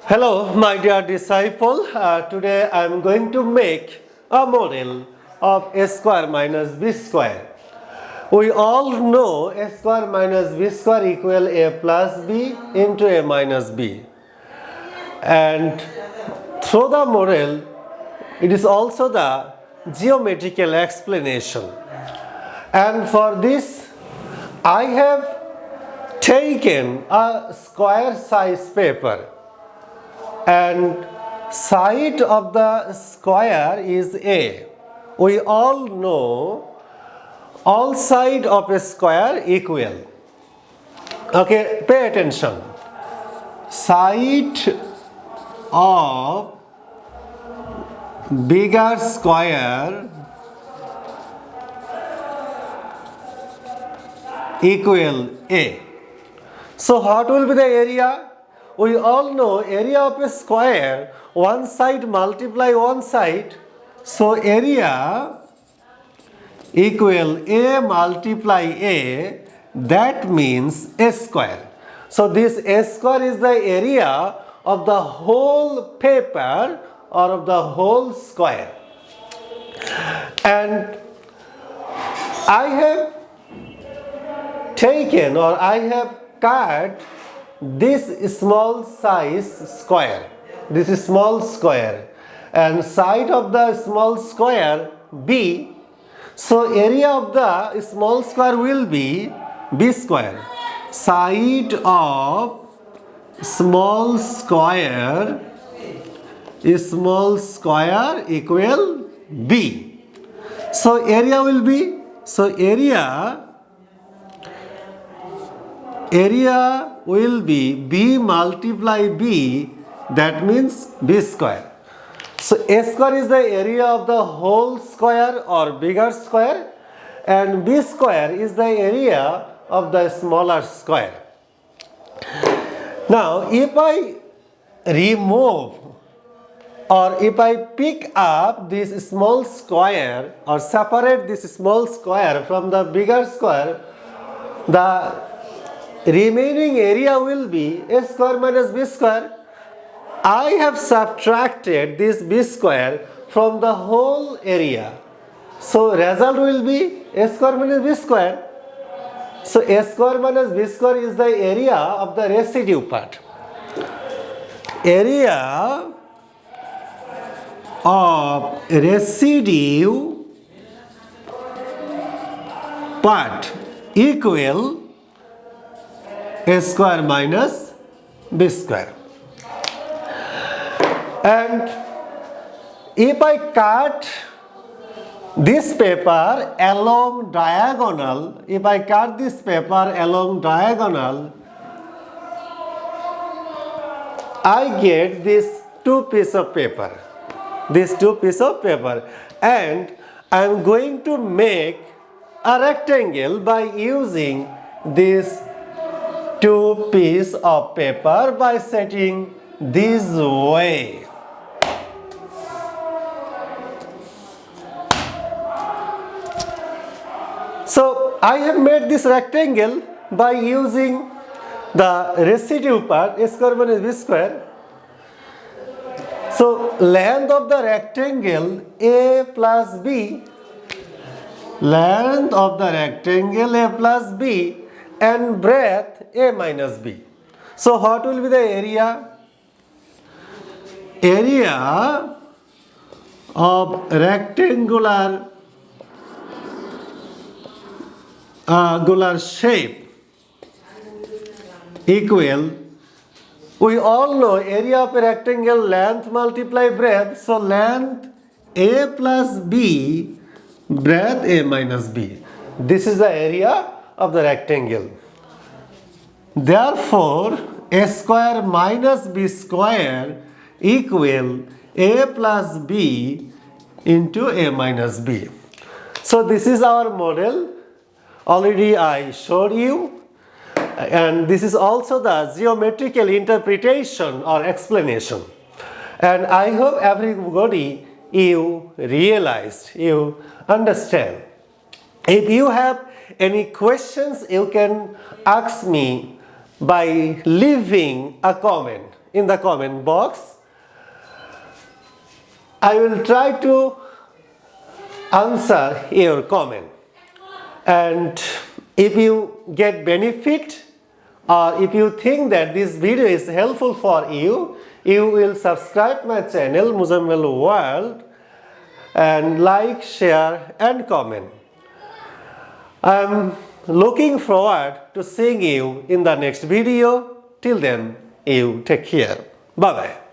Hello, my dear disciple. Today I am going to make a model of a square minus b square. We all know a square minus b square equal a plus b into a minus b. And through the model, it is also the geometrical explanation. And for this, I have taken a square size paper. And side of the square is A. We all know all side of a square equal. Okay, pay attention. Side of bigger square equal A. So what will be the area? We all know area of a square, one side multiply one side. So area equal A multiply A, that means A square. So this A square is the area of the whole paper or of the whole square. And I have taken or I have cut this small size square, this is small square, and side of the small square B. So area of the small square will be B square. Side of small square equal B. So area will be, area will be B multiply B, that means B square. So A square is the area of the whole square or bigger square, and B square is the area of the smaller square. Now if I remove or if I pick up this small square or separate this small square from the bigger square, the remaining area will be A square minus B square. I have subtracted this B square from the whole area. So result will be A square minus B square. So A square minus B square is the area of the residue part. Area of residue part equal A square minus B square. And if I cut this paper along diagonal, I get this two pieces of paper. And I am going to make a rectangle by using this two pieces of paper by setting this way. So I have made this rectangle by using the residue part A square minus B square. So length of the rectangle A plus B, and breadth A minus B. So what will be the area? Area of rectangular shape equal, we all know area of a rectangle length multiply breadth. So length A plus B, breadth A minus B. This is the area of the rectangle. Therefore, A square minus B square equal A plus B into A minus B. So this is our model. Already I showed you, and this is also the geometrical interpretation or explanation. And I hope everybody you realized, you understand. If you have any questions, you can ask me by leaving a comment. in the comment box. I will try to answer your comment. And if you get benefit or if you think that this video is helpful for you, you will subscribe my channel Muzammil World and like, share and comment. I am looking forward to seeing you in the next video. Till then, you take care. Bye bye.